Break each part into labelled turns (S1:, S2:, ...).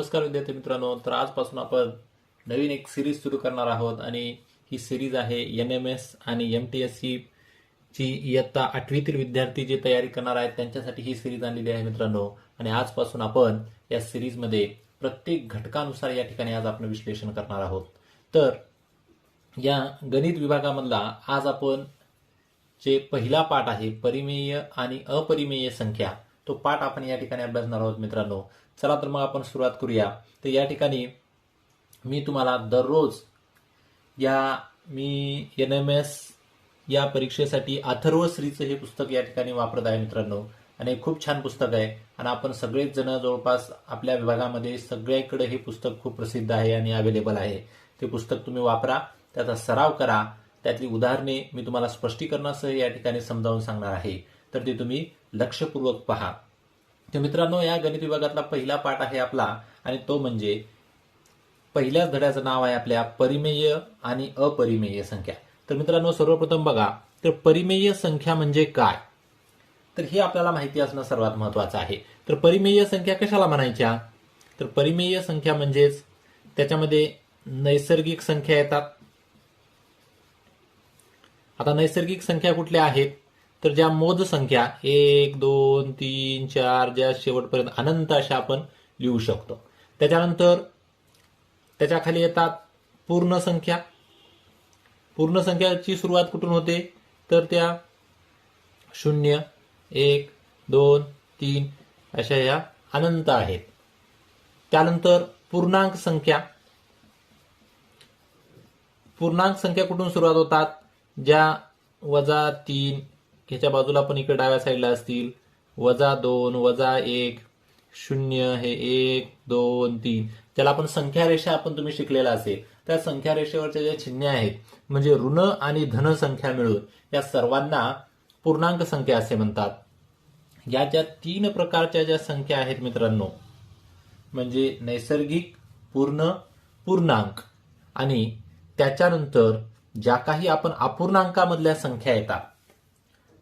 S1: नमस्कार विद्यार्थी मित्रांनो. तर आजपासून आपण नवीन एक सिरीज सुरू करणार आहोत आणि ही सिरीज आहे NMS आणि MTSC ची इयत्ता 8वीतील विद्यार्थी जे तयारी करणार आहेत त्यांच्यासाठी ही सिरीज आणलेली आहे मित्रांनो. आणि आजपासून आपण या सिरीजमध्ये प्रत्येक घटकानुसार या ठिकाणी आज आपण विश्लेषण करणार आहोत. तर या गणित विभागामधला आज आपण जे पहिला पाठ आहे परिमेय आणि अपरिमेय संख्या, तो पाठ आपण या ठिकाणी अभ्यासणार आहोत मित्रांनो. चला तर मग आपण सुरुवात करूया. तर या ठिकाणी मी तुम्हाला दररोज मी NMS या परीक्षेसाठी अथर्वश्रीचं हे पुस्तक या ठिकाणी वापरत आहे मित्रांनो. आणि खूप छान पुस्तक आहे आणि आपण सगळेच जण जवळपास आपल्या विभागामध्ये सगळ्याकडे हे पुस्तक खूप प्रसिद्ध आहे आणि अवेलेबल आहे. ते पुस्तक तुम्ही वापरा, त्याचा सराव करा. त्यातली उदाहरणे मी तुम्हाला स्पष्टीकरणासह या ठिकाणी समजावून सांगणार आहे, तर ते तुम्ही लक्षपूर्वक पहा. तर मित्रांनो, या गणित विभागातला पहिला पाठ आहे आपला आणि तो म्हणजे पहिल्याच धड्याचं नाव आहे आपल्या परिमेय आणि अपरिमेय संख्या. तर मित्रांनो, सर्वप्रथम बघा, तर परिमेय संख्या म्हणजे काय, तर हे आपल्याला माहिती असणं सर्वात महत्वाचं आहे. तर परिमेय संख्या कशाला म्हणायच्या, तर परिमेय संख्या म्हणजेच त्याच्यामध्ये नैसर्गिक संख्या येतात. आता नैसर्गिक संख्या कुठल्या आहेत, तर ज्या मोज संख्या 1 2 3 4 ज्या शेवटपर्यंत अनंत अशा आपण लिहू शकतो. त्याच्यानंतर त्याच्या खाली येतात पूर्ण संख्या. पूर्ण संख्याची सुरुवात कुठून होते, तर त्या 0 1 2 3 अशा या अनंत आहेत. त्यानंतर पूर्णांक संख्या. पूर्णांक संख्या कुठून सुरुवात होतात, ज्या -3 ह्याच्या बाजूला पण इकडे डाव्या साईडला असतील, -2 -1 0 हे 1 2 3 ज्याला आपण संख्या रेषा आपण तुम्ही शिकलेला असेल, त्या संख्या रेषेवरच्या ज्या चिन्हे आहेत म्हणजे ऋण आणि धन संख्या मिळून या सर्वांना पूर्णांक संख्या असे म्हणतात. या ज्या 3 प्रकारच्या ज्या संख्या आहेत मित्रांनो, म्हणजे नैसर्गिक, पूर्ण, पूर्णांक आणि त्याच्यानंतर ज्या काही आपण अपूर्णांकामधल्या संख्या येतात,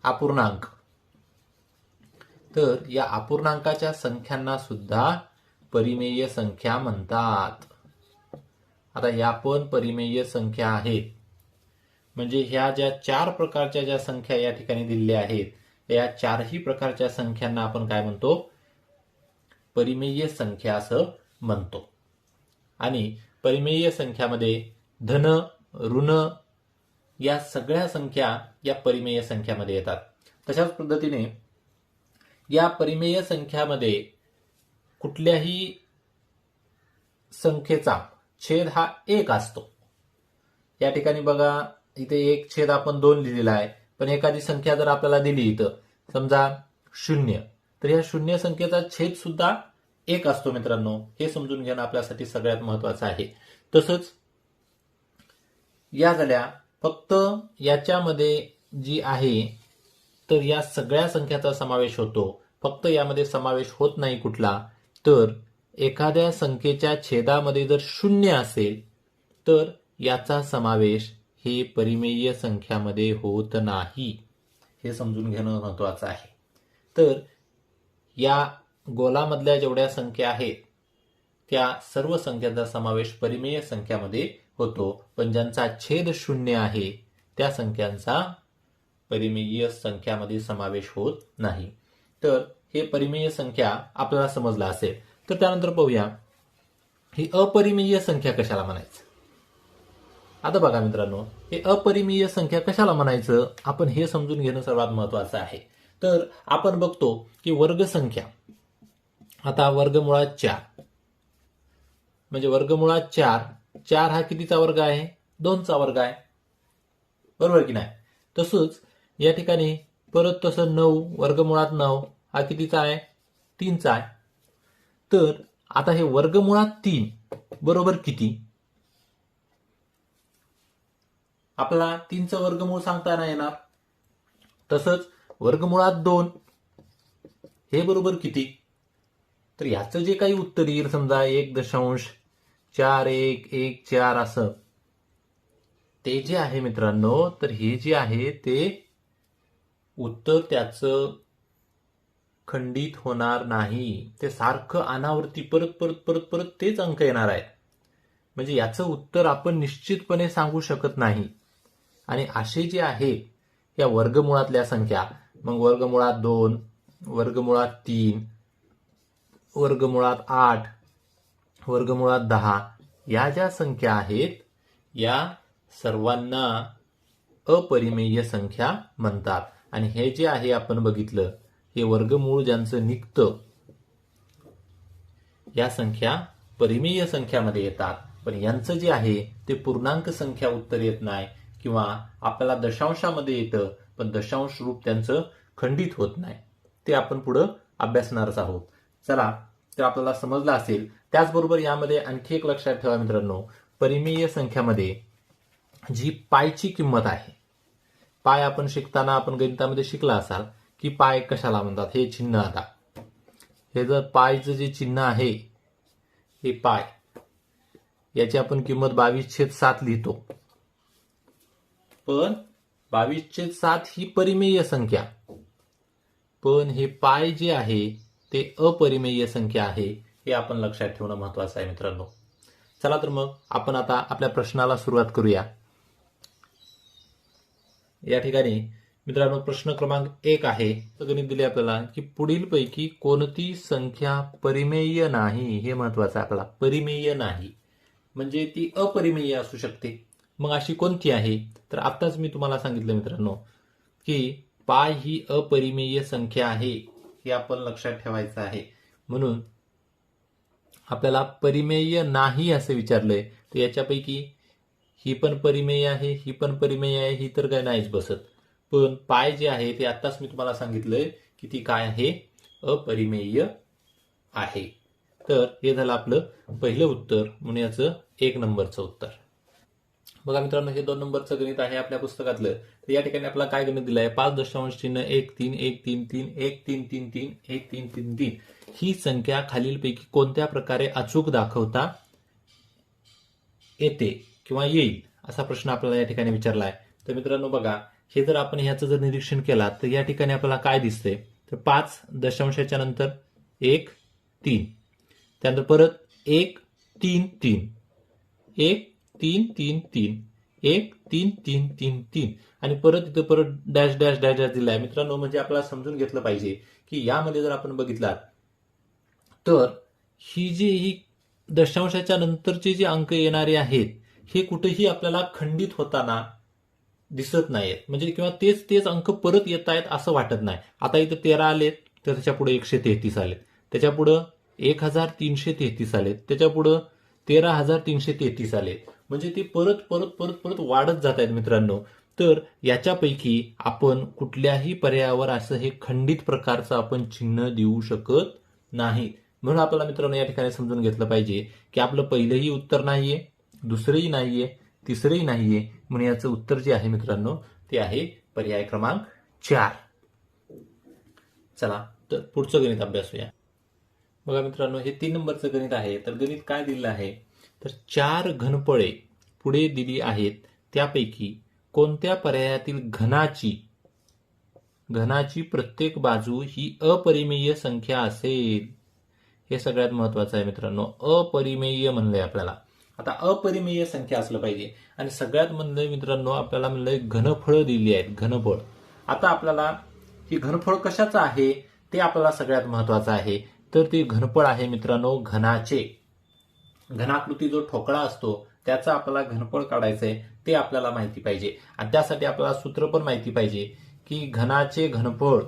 S1: अपूर्णांक, तर या अपूर्णांकाच्या संख्यांना सुद्धा परिमेय संख्या म्हणतात. आता या पण परिमेय संख्या आहेत. म्हणजे ह्या ज्या 4 प्रकारच्या ज्या संख्या या ठिकाणी दिलेल्या आहेत, या 4ही प्रकारच्या संख्यांना आपण काय म्हणतो, परिमेय संख्या असं म्हणतो. आणि परिमेय संख्यामध्ये धन, ऋण या सगळ्या संख्या या परिमेय संख्यामध्ये येतात. तशाच पद्धतीने या परिमेय संख्यामध्ये कुठल्याही संख्येचा छेद हा 1 असतो. या ठिकाणी बघा, इथे 1 आपण 2 लिहिलेला आहे, पण एखादी संख्या जर आपल्याला दिली इथं समजा 0, तर या 0 संख्येचा छेद सुद्धा 1 असतो मित्रांनो. हे समजून घेणं आपल्यासाठी सगळ्यात महत्वाचं आहे. तसंच या झाल्या फक्त याच्यामध्ये जी आहे, तर या सगळ्या संख्याचा समावेश होतो. फक्त यामध्ये समावेश होत नाही कुठला, तर एखाद्या संख्येच्या छेदामध्ये जर 0 असेल तर याचा समावेश हे परिमेय संख्यामध्ये होत नाही. हे समजून घेणं महत्वाचं आहे. तर या गोलामधल्या जेवढ्या संख्या आहेत त्या सर्व संख्यांचा समावेश परिमेय संख्यामध्ये होतो, पण ज्यांचा छेद 0 आहे त्या संख्यांचा परिमेय संख्यामध्ये समावेश होत नाही. तर हे परिमेय संख्या आपल्याला समजलं असेल. तर त्यानंतर पाहूया ही अपरिमेय संख्या कशाला म्हणायचं. आता बघा मित्रांनो, हे अपरिमेय संख्या कशाला म्हणायचं आपण हे समजून घेणं सर्वात महत्वाचं आहे. तर आपण बघतो की वर्गसंख्या, आता वर्गमुळात 4 म्हणजे वर्गमुळात 4 हा कितीचा वर्ग आहे, 2चा वर्ग आहे, बरोबर की नाही. तसंच या ठिकाणी परत तसं 9 वर्गमुळात 9 हा कितीचा आहे, 3चा आहे. तर आता हे वर्गमुळात 3 बरोबर किती, आपल्याला 3चं वर्गमूळ सांगता नाही येणार. तसंच वर्गमुळात 2 हे बरोबर किती, तर याचं जे काही उत्तर येईल समजा 1.4114 असं, ते जे आहे मित्रांनो, तर हे जे आहे ते उत्तर त्याचं खंडित होणार नाही. ते सारखं अनावरती परत परत परत परत तेच अंक येणार आहेत. म्हणजे याचं उत्तर आपण निश्चितपणे सांगू शकत नाही. आणि असे जे आहे या वर्गमुळातल्या संख्या, मग वर्गमुळात 2, वर्गमुळात 3, वर्गमुळात 8, वर्गमुळात 10, या ज्या संख्या आहेत या सर्वांना अपरिमेय संख्या म्हणतात. आणि हे जे आहे आपण बघितलं, हे वर्गमूळ ज्यांचं निघतं या संख्या परिमेय संख्यामध्ये येतात. पण यांचं जे आहे ते पूर्णांक संख्या उत्तर येत नाही, किंवा आपल्याला दशांशामध्ये येतं पण दशांश रूप त्यांचं खंडित होत नाही. ते आपण पुढं अभ्यासणारच आहोत. चला, तर आपल्याला समजलं असेल. त्याचबरोबर यामध्ये आणखी एक लक्षात ठेवा मित्रांनो, परिमेय संख्यामध्ये जी पायची किंमत आहे, पाय आपण शिकताना आपण गणितामध्ये शिकला असाल की पाय कशाला म्हणतात. हे चिन्ह, आता हे जर पायचं जे चिन्ह आहे हे पाय, याची आपण किंमत 22/7 लिहितो. पण 22/7 ही परिमेय संख्या, पण हे पाय जे आहे ते अपरिमेय संख्या आहे. हे आपण लक्षात ठेवणं महत्वाचं आहे मित्रांनो. चला तर मग आपण आता आपल्या प्रश्नाला सुरुवात करूया. या ठिकाणी मित्रांनो प्रश्न क्रमांक 1 आहे. गणित दिले आपल्याला की पुढीलपैकी कोणती संख्या परिमेय नाही. हे महत्वाचं आहे आपल्याला. परिमेय नाही म्हणजे ती अपरिमेय असू शकते. मग अशी कोणती आहे? तर आत्ताच मी तुम्हाला सांगितलं मित्रांनो की पाय ही अपरिमेय संख्या आहे. हे आपण लक्षात ठेवायचं आहे. म्हणून आपल्याला परिमेय नाही असं विचारलंय, तर याच्यापैकी ही पण परिमेय आहे, ही पण परिमेय आहे, ही तर काय नाहीच बसत. पण पाय जे आहे ते आत्ताच मी तुम्हाला सांगितलंय की ती काय आहे, अपरिमेय आहे. तर हे झालं आपलं पहिलं उत्तर, म्हणून याचं 1 नंबरचं उत्तर. बघा मित्रांनो, हे 2 नंबरचं गणित आहे आपल्या पुस्तकातलं. तर या ठिकाणी आपल्याला काय गणित दिलंय, 5.1313313331333 ही संख्या खालीलपैकी कोणत्या प्रकारे अचूक दाखवता येते किंवा येईल, असा प्रश्न आपल्याला या ठिकाणी विचारला आहे. तर मित्रांनो बघा, हे जर आपण ह्याचं जर निरीक्षण केला तर या ठिकाणी आपल्याला काय दिसतंय, तर 5 दशांशाच्या नंतर 1 3, त्यानंतर परत 1 3 3, 1 3 3 3, 1 3 3 3 3, आणि परत इथं परत डॅश डॅश डॅश डॅश दिलाय मित्रांनो. म्हणजे आपल्याला समजून घेतलं पाहिजे की यामध्ये जर आपण बघितलात तर ही दशांशाच्या नंतरचे जे अंक येणारे आहेत हे कुठेही आपल्याला खंडित होताना दिसत नाहीत. म्हणजे किंवा तेच अंक परत येत आहेत असं वाटत नाही. आता इथं 13 आलेत, तर त्याच्या पुढे 133 आलेत, त्याच्या पुढं 1333 आलेत, त्याच्या पुढं 13,333 आलेत. म्हणजे ते परत परत परत परत वाढत जात आहेत मित्रांनो. तर याच्यापैकी आपण कुठल्याही पर्यायावर असं हे खंडित प्रकारचं आपण चिन्ह देऊ शकत नाही. म्हणून आपल्याला मित्रांनो या ठिकाणी समजून घेतलं पाहिजे की आपलं पहिलंही उत्तर नाहीये, दुसरंही नाहीये, तिसरंही नाहीये. म्हणून याचं उत्तर जे आहे मित्रांनो ते आहे पर्याय क्रमांक 4. चला तर पुढचं गणित अभ्यासूया. बघा मित्रांनो, हे 3 नंबरचं गणित आहे. तर गणित काय दिलेलं आहे, तर 4 घनफळे पुढे दिली आहेत, त्यापैकी कोणत्या पर्यायातील घनाची प्रत्येक बाजू ही अपरिमेय संख्या असेल. हे सगळ्यात महत्वाचं आहे मित्रांनो. अपरिमेय म्हणलंय आपल्याला. आता अपरिमेय संख्या असलं पाहिजे. आणि सगळ्यात म्हणलंय मित्रांनो, आपल्याला म्हणलंय घनफळ दिली आहेत, घनफळ. आता आपल्याला ही घनफळ कशाचं आहे ते आपल्याला सगळ्यात महत्वाचं आहे. तर ते घनफळ आहे मित्रांनो घनाचे. घनाकृती जो ठोकळा असतो त्याचा आपल्याला घनफळ काढायचंय, ते आपल्याला माहिती पाहिजे. आणि त्यासाठी आपल्याला सूत्र पण माहिती पाहिजे की घनाचे घनफळ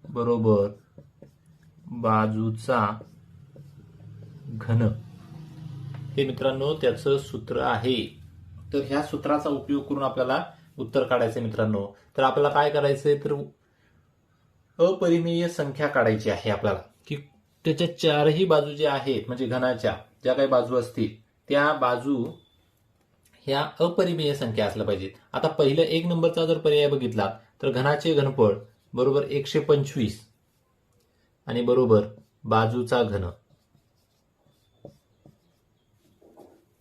S1: बरोबर बाजूचा घन. हे मित्रांनो त्याचं सूत्र आहे. तर ह्या सूत्राचा उपयोग करून आपल्याला उत्तर काढायचंय मित्रांनो. तर आपल्याला काय करायचंय, तर अपरिमेय संख्या काढायची आहे आपल्याला, की त्याच्या 4ही बाजू ज्या आहेत, म्हणजे घनाच्या ज्या काही बाजू असतील त्या बाजू ह्या अपरिमेय संख्या असल्या पाहिजेत. आता पहिलं 1 नंबरचा जर पर्याय बघितला तर घनाचे घनफळ बरोबर 125 आणि बरोबर बाजूचा घन.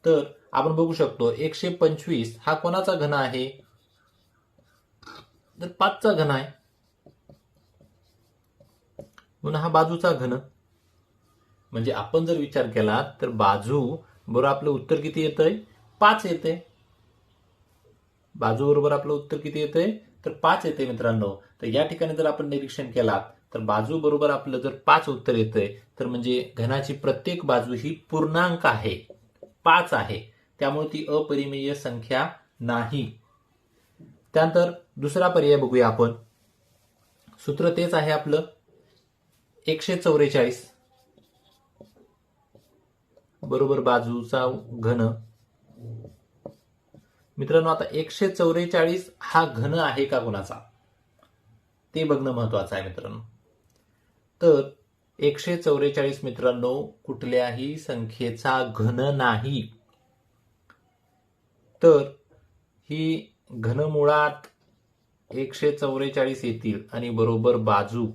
S1: तर आपण बघू शकतो 125 हा कोणाचा घन आहे, तर 5चा घन आहे. म्हणून हा बाजूचा घन. म्हणजे आपण जर विचार केला तर बाजू बरोबर आपलं उत्तर किती येतंय, 5 येते. बाजू बरोबर आपलं उत्तर किती येतंय, तर 5 येते मित्रांनो. तर या ठिकाणी जर आपण निरीक्षण केला तर बाजू बरोबर आपलं जर 5 उत्तर येतंय, तर म्हणजे घनाची प्रत्येक बाजू ही पूर्णांक आहे, 5 आहे. त्यामुळे ती अपरिमेय संख्या नाही. त्यानंतर दुसरा पर्याय बघूया आपण. सूत्र तेच आहे आपलं 144 बरोबर बाजूचा घन. मित्रांनो आता 144 हा घन आहे का गुणाचा, ते बघणं महत्वाचं आहे मित्रांनो. तर 144 मित्रांनो कुठल्याही संख्येचा घन नाही. तर ही घनमुळात 144 येतील आणि बरोबर बाजू,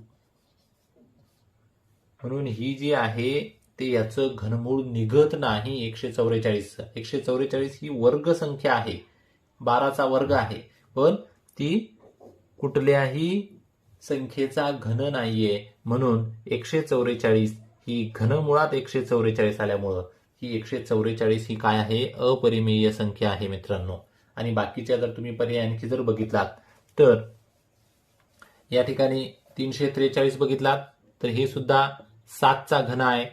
S1: म्हणून ही जी आहे ते याचं घनमूळ निघत नाही 144. 144 ही वर्ग संख्या आहे, 12चा वर्ग आहे, पण ती कुठल्याही संख्येचा घन नाहीये. म्हणून 144 ही घनमुळात 144 आल्यामुळं ही 144 ही काय आहे, अपरिमेय संख्या आहे मित्रांनो. आणि बाकीच्या जर तुम्ही पर्याय आणखी जर बघितलात तर या ठिकाणी 343 बघितलात तर हे सुद्धा 7चा घन आहे.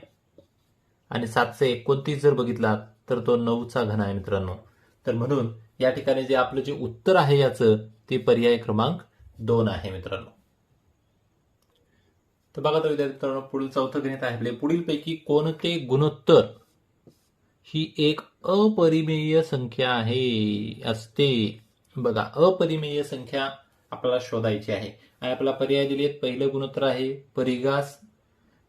S1: आणि 729 जर बघितलात तर तो 9चा घन आहे मित्रांनो. तर म्हणून या ठिकाणी जे आपलं जे उत्तर आहे याचं ते पर्याय क्रमांक 2 आहे मित्रांनो. तर बघा तर विद्यार्थी मित्रांनो, पुढील चौथं गणित आहे आपले. पुढीलपैकी कोणते गुणोत्तर ही एक अपरिमेय संख्या आहे असते. बघा अपरिमेय संख्या आपल्याला शोधायची आहे आणि आपल्याला पर्याय दिलेत. पहिलं गुणोत्तर आहे परिघास,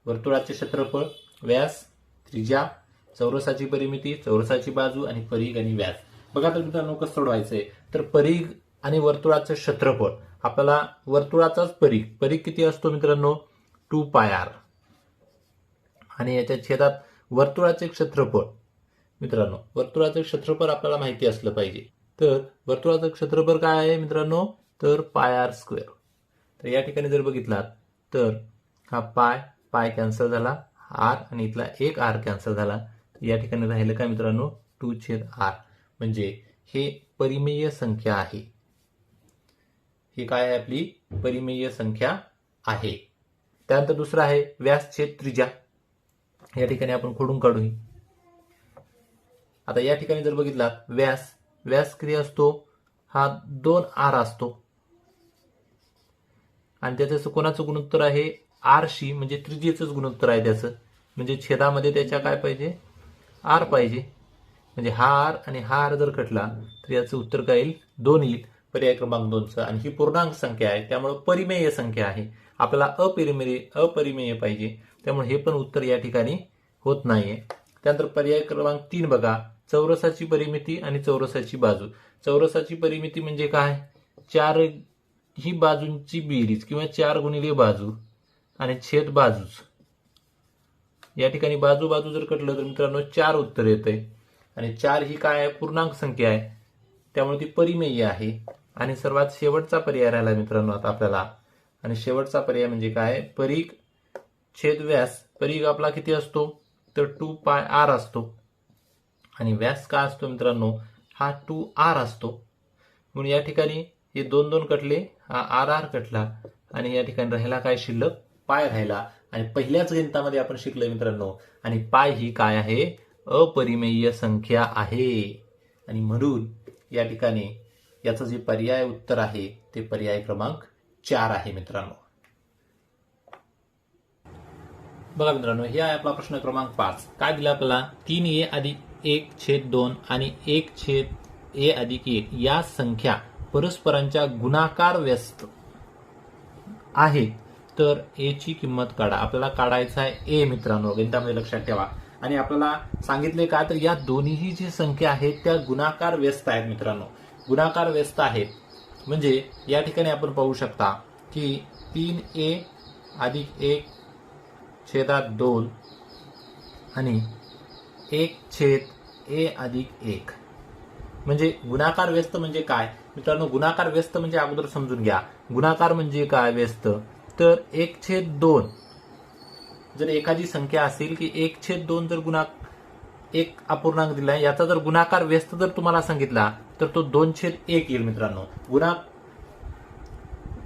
S1: वर्तुळाचे क्षेत्रफळ, व्यास, त्रिज्या, चौरसाची परिमिती, चौरसाची बाजू आणि परिघ आणि व्यास. बघा तर मित्रांनो कसं सोडवायचंय. तर परिघ आणि वर्तुळाचं क्षेत्रफळ, आपल्याला वर्तुळाचाच परिघ किती असतो मित्रांनो, 2πr. आणि याच्या छेदात वर्तुळाचे क्षेत्रफळ, मित्रांनो वर्तुळाचं क्षेत्रफळ आपल्याला माहिती असलं पाहिजे. तर वर्तुळाचं क्षेत्रफळ काय आहे मित्रांनो, तर πr². तर या ठिकाणी जर बघितलात तर हा पाय कॅन्सल झाला, r आणि इथला एक r कॅन्सल झाला. या ठिकाणी राहिलं काय मित्रांनो, 2/r. म्हणजे हे परिमेय संख्या आहे. ही काय आहे, आपली परिमेय संख्या आहे. त्यानंतर दुसरं आहे व्यास छेद त्रिज्या. या ठिकाणी आपण खोडून काढू. आता या ठिकाणी जर बघितलात व्यास किती असतो, हा 2r असतो. आणि त्याचं कोणाचं गुणोत्तर आहे, आरशी, म्हणजे त्रिज्येचंच गुणोत्तर आहे त्याचं. म्हणजे छेदामध्ये त्याच्या काय पाहिजे, आर पाहिजे. म्हणजे हा आर आणि हा आर जर कटला तर याचं उत्तर काय येईल, 2 येईल, पर्याय क्रमांक 2चं. आणि ही पूर्णांक संख्या आहे त्यामुळे परिमेय संख्या आहे. आपल्याला अपरिमेय पाहिजे, त्यामुळे हे पण उत्तर या ठिकाणी होत नाहीये. त्यानंतर पर्याय क्रमांक 3 बघा, चौरसाची परिमिती आणि चौरसाची बाजू. चौरसाची परिमिती म्हणजे काय, 4 ही बाजूंची बेरीज किंवा 4 गुणिले बाजू आणि छेद बाजूच. या ठिकाणी बाजू जर कटलं तर मित्रांनो 4 उत्तर येते. आणि 4 ही काय आहे, पूर्णांक संख्या आहे, त्यामुळे ती परिमेय आहे. आणि सर्वात शेवटचा पर्याय राहिला मित्रांनो आता आपल्याला. आणि शेवटचा पर्याय म्हणजे काय, परिघ छेद व्यास. परिघ आपला किती असतो, तर 2πr असतो. आणि व्यास काय असतो मित्रांनो, हा 2r असतो. म्हणून या ठिकाणी हे 2 कटले, हा r कटला आणि या ठिकाणी राहिला काय शिल्लक, पाय राहिला. आणि पहिल्याच गणितामध्ये आपण शिकलोय मित्रांनो, आणि पाय ही काय आहे, अपरिमेय संख्या आहे. आणि म्हणून या ठिकाणी याचं जे पर्याय उत्तर आहे ते पर्याय क्रमांक 4 आहे मित्रांनो. बघा मित्रांनो, हे आहे आपला प्रश्न क्रमांक 5. काय दिला आपल्याला, 3a अधिक 1/2 आणि 1/a अधिक 1 या संख्या परस्परांच्या गुणाकार व्यस्त आहे, तर a ची किंमत काढा. आपल्याला काढायचा आहे a मित्रांनो, गणितामध्ये लक्षात ठेवा. आणि आपल्याला सांगितले का, तर या दोन्ही जी संख्या आहेत त्या गुणाकार व्यस्त आहेत मित्रांनो. गुणाकार व्यस्त आहेत म्हणजे या ठिकाणी आपण पाहू शकता की 3a अधिक 1/2 आणि 1/a ए अधिक 1. म्हणजे गुणाकार व्यस्त म्हणजे काय मित्रांनो? गुणाकार व्यस्त म्हणजे अगोदर समजून घ्या. गुणाकार म्हणजे काय व्यस्त? तर 1/2 जर एखादी संख्या असेल की 1/2 जर एक अपूर्णांक दिलाय, याचा जर गुणाकार व्यस्त जर तुम्हाला सांगितला तर तो 2/1 येईल मित्रांनो.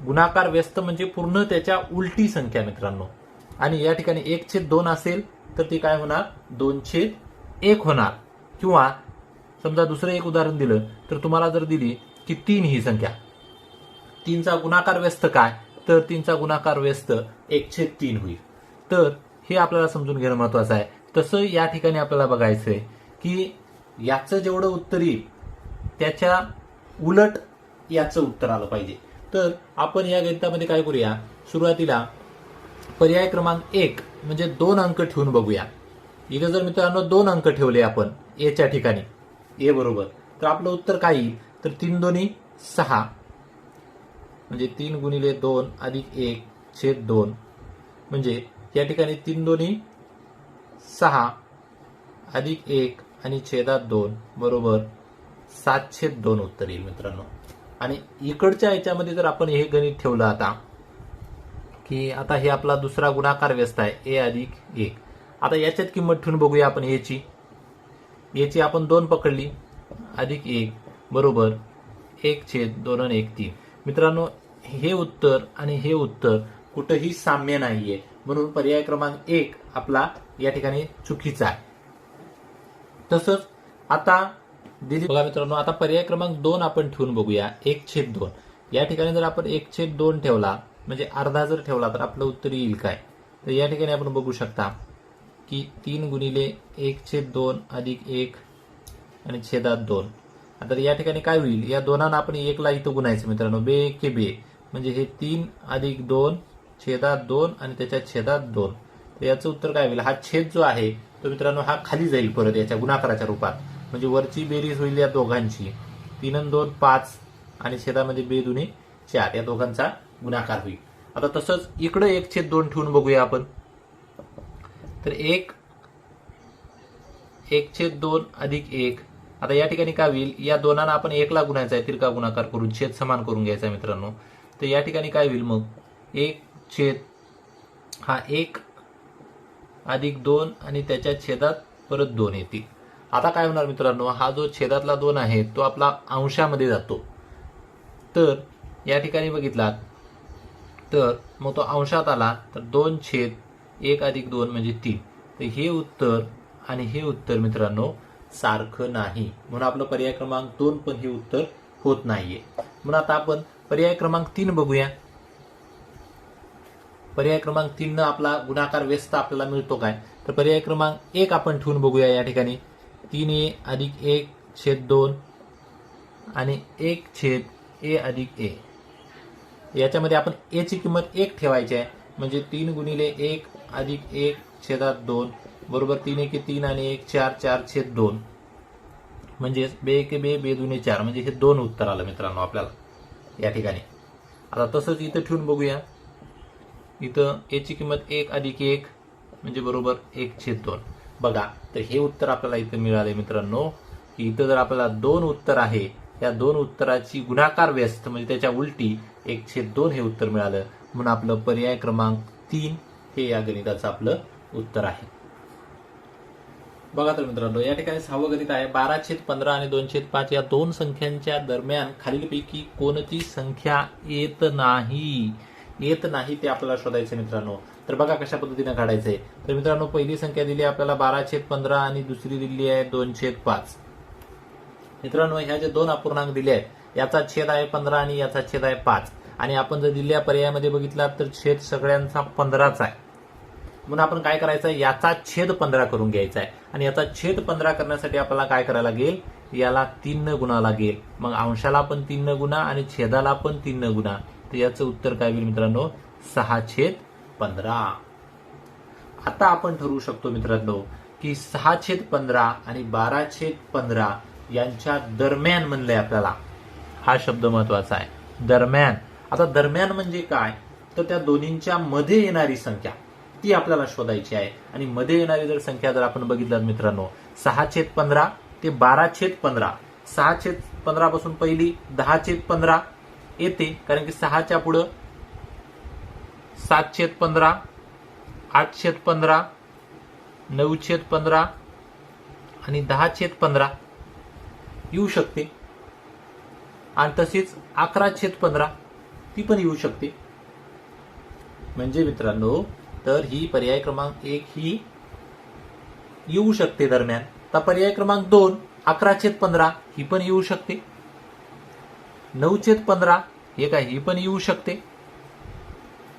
S1: गुणाकार व्यस्त म्हणजे पूर्ण त्याच्या उलटी संख्या मित्रांनो. आणि या ठिकाणी 1/2 असेल तर ती काय होणार? 2/1 होणार. किंवा समजा दुसरं एक उदाहरण दिलं तर तुम्हाला जर दिली की 3 ही संख्या, 3चा गुणाकार व्यस्त काय? तर 3चा गुणाकार व्यस्त 1/3 होईल. तर हे आपल्याला समजून घेणं महत्वाचं आहे. तसं या ठिकाणी आपल्याला बघायचंय की याचं जेवढं उत्तर येईल त्याच्या उलट याचं उत्तर आलं पाहिजे. तर आपण या गणितामध्ये काय करूया? सुरुवातीला पर्याय क्रमांक 1 म्हणजे 2 अंक ठेवून बघूया. इथे जर मित्रांनो 2 अंक ठेवले आपण एच्या ठिकाणी, ए बरोबर, तर आपलं उत्तर काय येईल? तर 3 दोन्ही 6 म्हणजे 3 गुणिले 2 अधिक 1/2 म्हणजे या ठिकाणी 3 दोन्ही 6 अधिक 1 आणि छेदात 2 बरोबर 7/2 उत्तर येईल मित्रांनो. आणि इकडच्या याच्यामध्ये जर आपण हे गणित ठेवलं आता की आता हे आपला दुसरा गुणाकार व्यस्त आहे ए अधिक 1. आता याच्यात किंमत ठेवून बघूया आपण याची आपण 2 पकडली अधिक 1 बरोबर 1/2 आणि 1/3. मित्रांनो हे उत्तर आणि हे उत्तर कुठंही साम्य नाहीये, म्हणून पर्याय क्रमांक 1 आपला या ठिकाणी चुकीचा आहे. तसंच आता दिली बघा मित्रांनो, आता पर्याय क्रमांक 2 आपण ठेवून बघूया 1/2. या ठिकाणी जर आपण 1/2 ठेवला म्हणजे अर्धा जर ठेवला तर आपलं उत्तर येईल काय? तर या ठिकाणी आपण बघू शकता की 3 गुणिले 1/2 अधिक 1 आणि छेदात 2. आता या ठिकाणी काय होईल? या दोनांना आपण 1 ला इथं गुणायचं मित्रांनो, बे के बे म्हणजे हे 3 अधिक 2 छेदात 2 आणि त्याच्या छेदात 2. तर याचं उत्तर काय होईल? हा छेद जो आहे तो मित्रांनो हा खाली जाईल परत याच्या गुणाकाराच्या रूपात. म्हणजे वरची बेरीज होईल या दोघांची 3 आणि 2 5 आणि छेदामध्ये 2 दुनी 4 या दोघांचा गुणाकार होईल. आता तसंच इकडे 1/2 ठेवून बघूया आपण. तर 1/2 अधिक 1. आता या ठिकाणी काय होईल? या दोनांना आपण 1 ला गुणायचा आहे, तिरका गुणाकार करून छेद समान करून घ्यायचा आहे मित्रांनो. तर या ठिकाणी काय होईल मग? 1 हा 1 अधिक 2 आणि त्याच्या छेदात परत 2 येतील. आता काय होणार मित्रांनो? हा जो छेदातला 2 आहे तो आपला अंशामध्ये जातो. तर या ठिकाणी बघितलात तर मग तो अंशात आला तर 2/1 अधिक 2 म्हणजे 3. तर हे उत्तर आणि हे उत्तर मित्रांनो सारखं नाही, म्हणून आपलं पर्याय क्रमांक 2 पण हे उत्तर होत नाहीये. म्हणून आता आपण पर्याय क्रमांक 3 बघूया. पर्याय क्रमांक 3 न आपला गुणाकार व्यस्त आपल्याला मिळतो काय? तर पर्याय क्रमांक 1 आपण ठेवून बघूया. या ठिकाणी 3a अधिक 1/2 आणि 1/a अधिक a. याच्यामध्ये आपण a ची किंमत 1 ठेवायची आहे, म्हणजे 3 गुणिले 1 अधिक 1/2 बरोबर 3 1 3 आणि 1 4 4/2 म्हणजे बे 1 बे बे दुने 4 म्हणजे हे 2 उत्तर आलं मित्रांनो आपल्याला या ठिकाणी. आता तसंच इथं ठेवून बघूया. इथं a ची किंमत 1 अधिक 1 म्हणजे बरोबर 1/2. बघा तर हे उत्तर आपल्याला इथं मिळाले मित्रांनो की इथं जर आपल्याला 2 उत्तर आहे, या 2 उत्तराची गुणाकार व्यस्त म्हणजे त्याच्या उलटी 1/2 हे उत्तर मिळालं, म्हणून आपलं पर्याय क्रमांक 3 हे या गणिताचं आपलं उत्तर आहे. बघा तर मित्रांनो या ठिकाणी 6वं गणित आहे 12/15 आणि 2/5 या दोन संख्यांच्या दरम्यान खालीलपैकी कोणती संख्या येत नाही ते आपल्याला शोधायचं मित्रांनो. तर बघा कशा पद्धतीने काढायचंय. तर मित्रांनो पहिली संख्या दिली आपल्याला 12/15 आणि दुसरी दिली आहे 2/5. मित्रांनो ह्या जे दोन अपूर्णांक दिले आहेत याचा छेद आहे 15 आणि याचा छेद आहे 5 आणि आपण जर दिलेल्या पर्यायामध्ये बघितला तर छेद सगळ्यांचा 15च आहे. म्हणून आपण काय करायचं आहे? याचा छेद 15 करून घ्यायचा आहे आणि याचा छेद 15 करण्यासाठी आपल्याला काय करायला लागेल? याला 3 न गुणा लागेल. मग अंशाला पण 3 न गुणा आणि छेदाला पण 3 न गुणा. तर याचं उत्तर काय होईल मित्रांनो? 6/15. आता आपण ठरवू शकतो मित्रांनो की 6/15 आणि 12/15 यांच्या दरम्यान म्हणलंय आपल्याला. हा शब्द महत्वाचा आहे, दरम्यान. आता दरम्यान म्हणजे काय? तर त्या दोन्हींच्या मध्ये येणारी संख्या ती आपल्याला शोधायची आहे. आणि मध्ये येणारी जर संख्या जर आपण बघितलं मित्रांनो 6/15 ते 12/15. 6/15 पासून पहिली 10/15 येते, कारण की 6च्या पुढं 7/15, 8/15, 9/15 आणि 10/15 येऊ शकते. आणि तशीच 11/15 ती पण येऊ शकते. म्हणजे मित्रांनो, तर ही पर्याय क्रमांक 1 ही येऊ शकते दरम्यान. तर पर्याय क्रमांक 2 11/15 ही पण येऊ शकते. 9/15 हे काय, ही पण येऊ शकते.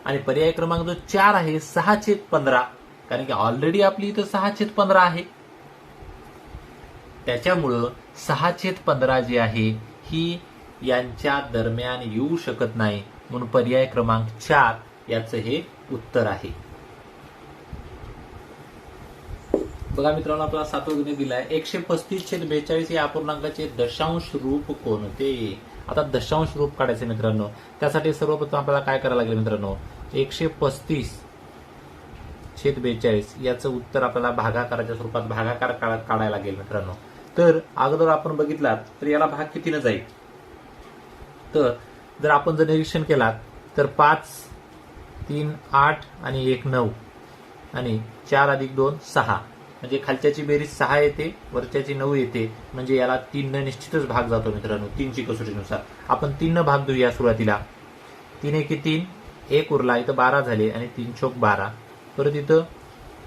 S1: आणि पर्याय क्रमांक जो 4 आहे 6/15, कारण की ऑलरेडी आपली इथं 6/15 आहे, त्याच्यामुळं 6/15 जी आहे ही यांच्या दरम्यान येऊ शकत नाही, म्हणून पर्याय क्रमांक 4 याचं हे उत्तर आहे. बघा मित्रांनो, आपला 7वा गणित दिलाय 135/42 या अपूर्णांकाचे दशांश रूप कोणते. आता दशांश रूप काढायचे मित्रांनो. त्यासाठी सर्वप्रथम आपल्याला काय करायला लागेल मित्रांनो, 135/42 याचं उत्तर आपल्याला भागाकाराच्या स्वरूपात भागाकार काढायला लागेल मित्रांनो. तर अगोदर आपण बघितलात तर याला भाग कितीने जाईल. तर जर आपण निरीक्षण केलात तर 5, 3, 8 आणि 1, 9 आणि 4 अधिक 2, 6, म्हणजे खालच्याची बेरीज 6 येते, वरच्याची 9 येते, म्हणजे याला 3 न निश्चितच भाग जातो मित्रांनो. 3ची कसोटीनुसार आपण 3 न भाग देऊया सुरुवातीला. 3 एके 3, 1 उरला, इथं 12 झाले आणि 3 चोक 12. परत इथं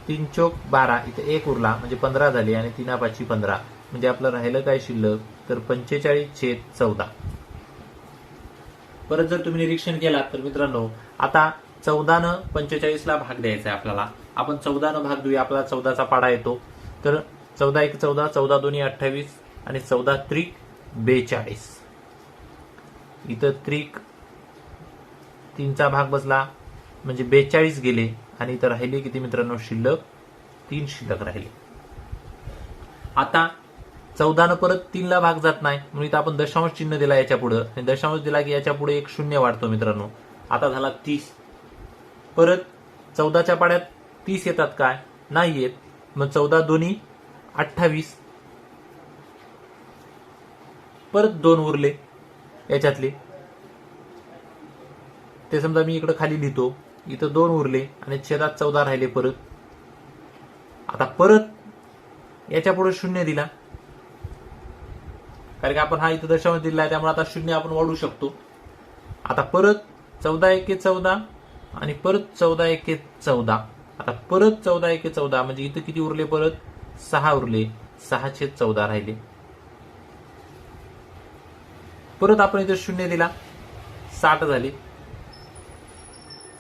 S1: 3 चोक 12, इथं 1 उरला म्हणजे 15 झाले आणि 3 5 15, म्हणजे आपलं राहिलं काय शिल्लक, तर 45/14. परत जर तुम्ही निरीक्षण केलात तर मित्रांनो, आता 14 न 45ला भाग द्यायचा आहे आपल्याला. आपण 14 न भाग देऊया, आपल्याला 14चा पाडा येतो. तर 14 1 14, 14 2 28 आणि 14 त्रिक 42. इथं त्रिक 3चा भाग बसला म्हणजे 42 गेले आणि इथं राहिले किती मित्रांनो, शिल्लक 3 शिल्लक राहिले. आता 14 न परत 3ला भाग जात नाही, म्हणून इथं आपण दशांश चिन्ह दिला याच्या पुढे, आणि दशांश दिला की याच्या पुढे एक 0 वाढतो मित्रांनो. आता झाला 30. परत 14च्या पाड्यात 30 येतात काय, नाही येत. मग 14 2 28, परत 2 उरले याच्यातले, ते समजा मी इकडे खाली लिहितो. इथं 2 उरले आणि छेदात 14 राहिले परत. आता परत याच्या पुढे 0 दिला, कारण की आपण हा इथं दशांश दिला आहे, त्यामुळे आता 0 आपण वाढू शकतो. आता परत 14 1 14 आणि परत 14 1 14. आता परत 14 1 14, म्हणजे इथं किती उरले, परत 6 उरले, 6/14 राहिले. परत आपण इथं 0 दिला, 60 झाले.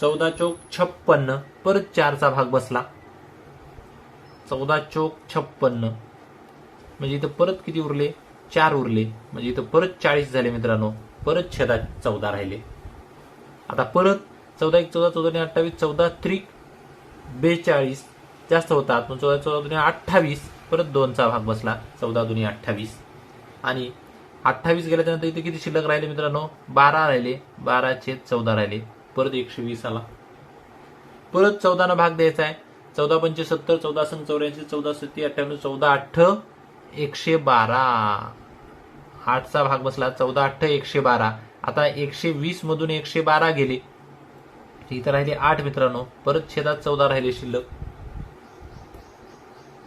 S1: 14 चोक 56, परत 4चा भाग बसला, 14 चोक 56, म्हणजे इथं परत किती उरले, 4 उरले, म्हणजे इथं परत 40 झाले मित्रांनो. परत छेदात 14 राहिले. आता परत 14 1 14, 14 28, 14 त्रिक 42 जास्त होतात, पण 14 14 28, परत 2चा भाग बसला, 14 2 28 आणि 28 गेल्यानंतर इथे किती शिल्लक राहिले मित्रांनो, 12 राहिले, 12/14 राहिले. परत 120 आला. परत 14 न भाग द्यायचा आहे. 14 5 70, 14 संग 84, 14 7 98, 14 8 112. 8चा भाग बसला, 14 8 112. आता 120 मधून 112 गेले, इथं राहिले 8 मित्रांनो. परत छेदात 14 राहिले शिल्लक,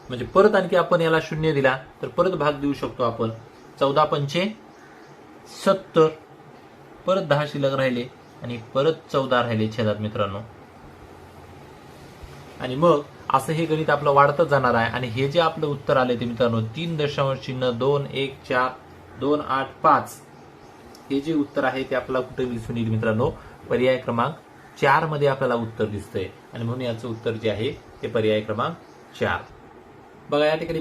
S1: म्हणजे परत आणखी आपण याला 0 दिला तर परत भाग देऊ शकतो आपण. 14 5 70, परत 10 शिल्लक राहिले आणि परत 14 राहिले छेदात मित्रांनो. आणि मग असं हे गणित आपलं वाढतच जाणार आहे. आणि हे जे आपलं उत्तर आले ते मित्रांनो 3.21428 हे जे उत्तर आहे ते आपल्याला कुठे दिसून येईल मित्रांनो, पर्याय क्रमांक 4 मध्ये आपल्याला उत्तर दिसतंय. आणि म्हणून याचं उत्तर जे आहे ते पर्याय क्रमांक 4. बघा या ठिकाणी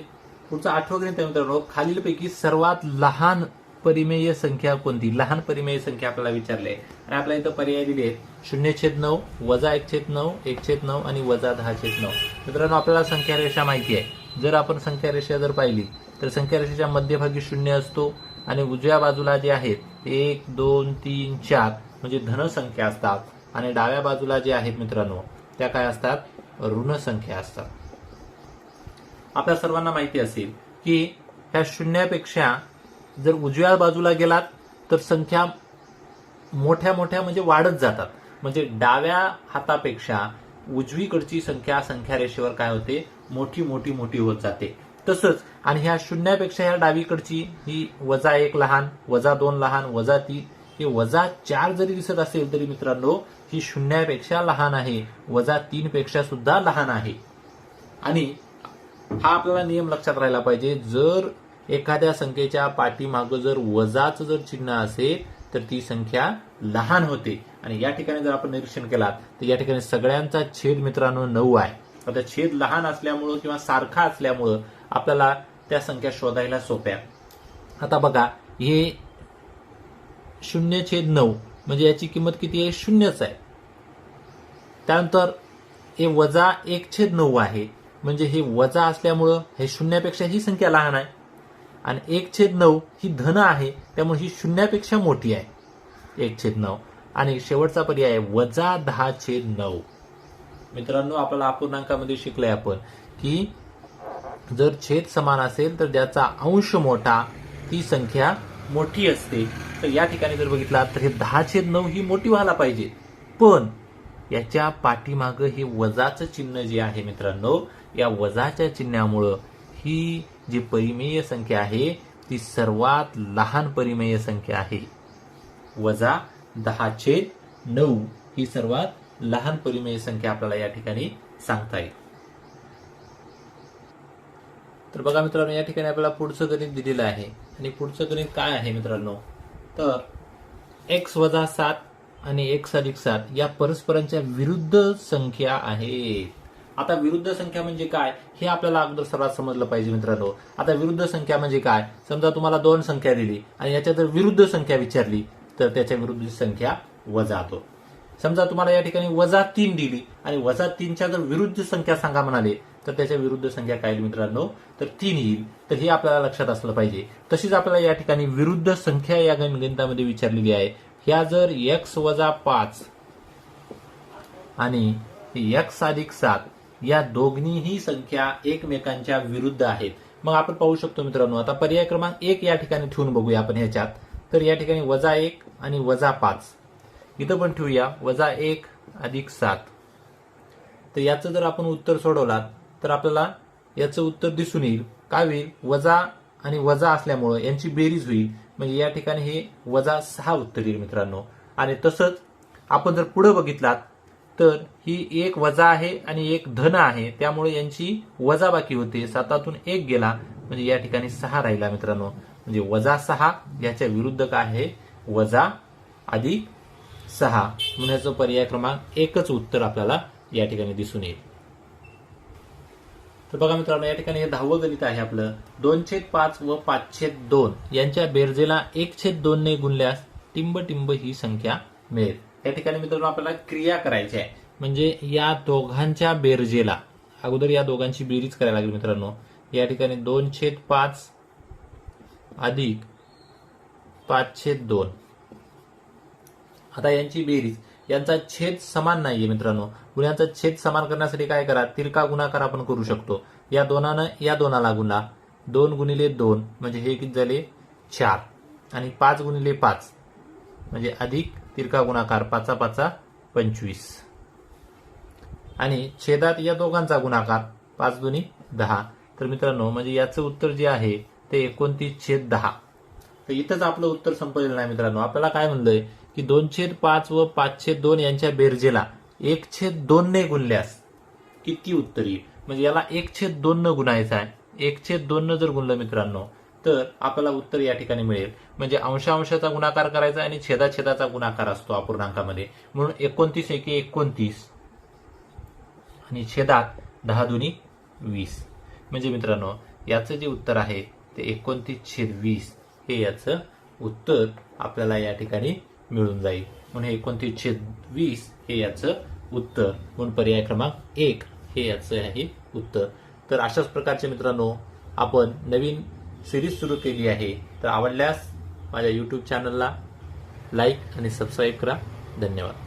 S1: पुढचं 8वं गणित आहे मित्रांनो, खालीलपैकी सर्वात लहान परिमेय संख्या कोणती. लहान परिमेय संख्या आपल्याला विचारली आहे आणि आपल्याला इथं पर्याय दिले आहेत 0/9, -1/9, 1/9 आणि -10/9. मित्रांनो आपल्याला संख्या रेषा माहिती आहे. जर आपण संख्या रेषा जर पाहिली तर संख्या रेषेच्या मध्यभागी 0 असतो आणि उजव्या बाजूला जे आहेत 1 2 3 4 म्हणजे धन संख्या असतात आणि डाव्या बाजूला जे आहेत मित्रांनो त्या काय असतात, ऋण संख्या असतात. आपल्या सर्वांना माहिती असेल की ह्या शून्यापेक्षा जर उजव्या बाजूला गेलात तर संख्या मोठ्या मोठ्या म्हणजे वाढत जातात. म्हणजे डाव्या हातापेक्षा उजवीकडची संख्या रेषेवर काय होते, मोठी मोठी मोठी होत जाते. तसंच आणि ह्या शून्यापेक्षा ह्या डावीकडची ही -1 लहान, -2 लहान, -3 हे -4 जरी दिसत असेल तरी मित्रांनो ही शून्यापेक्षा लहान आहे, -3 पेक्षा सुद्धा लहान आहे. आणि हा आपल्याला नियम लक्षात राहिला पाहिजे, जर एखाद्या संख्येच्या पाठीमागं जर वजाचं जर चिन्ह असेल तर ती संख्या लहान होते. आणि या ठिकाणी जर आपण निरीक्षण केलात तर या ठिकाणी सगळ्यांचा छेद मित्रांनो 9 आहे. आता छेद लहान असल्यामुळं किंवा सारखा असल्यामुळं आपल्याला त्या संख्या शोधायला सोप्या. आता बघा हे 0/9 म्हणजे याची किंमत किती आहे, 0च आहे. त्यानंतर हे -1/9 आहे म्हणजे हे वजा असल्यामुळं हे शून्यापेक्षा ही संख्या लहान आहे. आणि 1/9 ही धन आहे त्यामुळे ही शून्यापेक्षा मोठी आहे, 1/9. आणि शेवटचा पर्याय आहे -10/9. मित्रांनो आपल्याला अपूर्णांकामध्ये शिकलोय आपण की जर छेद समान असेल तर ज्याचा अंश मोठा ती संख्या मोठी असते. तर या ठिकाणी जर बघितला तर हे 10/9 ही मोठी व्हायला पाहिजे, पण याच्या पाठीमागं हे वजाचं चिन्ह जे आहे मित्रांनो, या वजाच्या चिन्हामुळं ही जी परिमेय संख्या आहे ती सर्वात लहान परिमेय संख्या आहे. -10/9 ही सर्वात लहान परिमेय संख्या आपल्याला या ठिकाणी सांगता येईल. तर बघा मित्रांनो या ठिकाणी आपल्याला पुढचं गणित दिलेलं आहे. आणि पुढचं गणित काय आहे मित्रांनो, तर x - 7 आणि x + 7 या परस्परांच्या विरुद्ध संख्या आहेत. आता विरुद्ध संख्या म्हणजे काय हे आपल्याला अगोदर सर्वात समजलं पाहिजे मित्रांनो. आता विरुद्ध संख्या म्हणजे काय, समजा तुम्हाला 2 संख्या दिली आणि याच्या जर विरुद्ध संख्या विचारली तर त्याच्या विरुद्ध संख्या वजातो. समजा तुम्हाला या ठिकाणी -3 दिली आणि -3च्या जर विरुद्ध संख्या सांगा म्हणाले तर त्याच्या विरुद्ध संख्या काय येईल मित्रांनो, तर 3 येईल. तर हे आपल्याला लक्षात असलं पाहिजे. तशीच आपल्याला या ठिकाणी विरुद्ध संख्या या गणितामध्ये विचारलेली आहे. ह्या जर x - 5 आणि x + 7 या दोन्हीही संख्या एकमेकांच्या विरुद्ध आहेत. मग आपण पाहू शकतो मित्रांनो, आता पर्याय क्रमांक 1 या ठिकाणी ठेवून बघूया आपण ह्याच्यात. तर या ठिकाणी -1 आणि -5 इथं पण ठेवूया, -1 + 7. तर याचं जर आपण उत्तर सोडवलात तर आपल्याला याचं उत्तर दिसून येईल. काय होईल, वजा आणि वजा असल्यामुळं यांची बेरीज होईल म्हणजे या ठिकाणी हे -6 उत्तर येईल मित्रांनो. आणि तसंच आपण जर पुढे बघितलात तर ही एक वजा आहे आणि एक धन आहे त्यामुळे यांची वजाबाकी होते. 7तून 1 गेला म्हणजे या ठिकाणी 6 राहिला मित्रांनो. म्हणजे -6 याच्या विरुद्ध काय आहे, +6 म्हणून याचं पर्याय क्रमांक 1च उत्तर आपल्याला या ठिकाणी दिसून येईल. तर बघा मित्रांनो या ठिकाणी हे 10वं गणित आहे आपलं. 2/5 व 5/2 यांच्या बेरजेला 1/2 ने गुणल्यास टिंब ही संख्या मिळेल. या ठिकाणी मित्रांनो आपल्याला क्रिया करायची आहे म्हणजे या दोघांच्या बेरजेला अगोदर या दोघांची बेरीज करायला लागेल मित्रांनो. या ठिकाणी 2/5 अधिक 5/2. आता यांची बेरीज, यांचा छेद समान नाहीये मित्रांनो. गुणांचा छेद समान करण्यासाठी काय करा, तिरका गुणाकार आपण करू शकतो. या दोनानं या दोनाला गुणला, 2 × 2 म्हणजे हे किती झाले 4 आणि 5 × 5 म्हणजे अधिक तिरका गुणाकार 5 × 5 = 25 आणि छेदात या दोघांचा गुणाकार 5 × 2 = 10. तर मित्रांनो म्हणजे याचं उत्तर जे आहे ते 29/10. तर इथंच आपलं उत्तर संपलेलं नाही मित्रांनो. आपल्याला काय म्हणलंय की 2/5 व 5/2 यांच्या बेरजेला 1/2 ने गुणल्यास किती उत्तर येईल. म्हणजे याला 1/2 न गुणायचं आहे. 1/2 न जर गुणलं मित्रांनो तर आपल्याला उत्तर या ठिकाणी मिळेल. म्हणजे अंशाचा गुणाकार करायचा आणि छेदाचा गुणाकार असतो अपूर्णांकामध्ये. म्हणून 29 × 1 = 29 आणि छेदात 10 × 2 = 20. म्हणजे मित्रांनो याचं जे उत्तर आहे ते 29/20 हे याचं उत्तर आपल्याला या ठिकाणी मिळून जाईल. म्हणून 29/20 हे याचं उत्तर, म्हणून पर्याय क्रमांक 1 हे याचं आहे उत्तर. तर अशाच प्रकारचे मित्रांनो आपण नवीन सिरीज सुरू केली आहे. तर आवडल्यास माझ्या YouTube चॅनलला लाईक आणि सबस्क्राईब करा. धन्यवाद.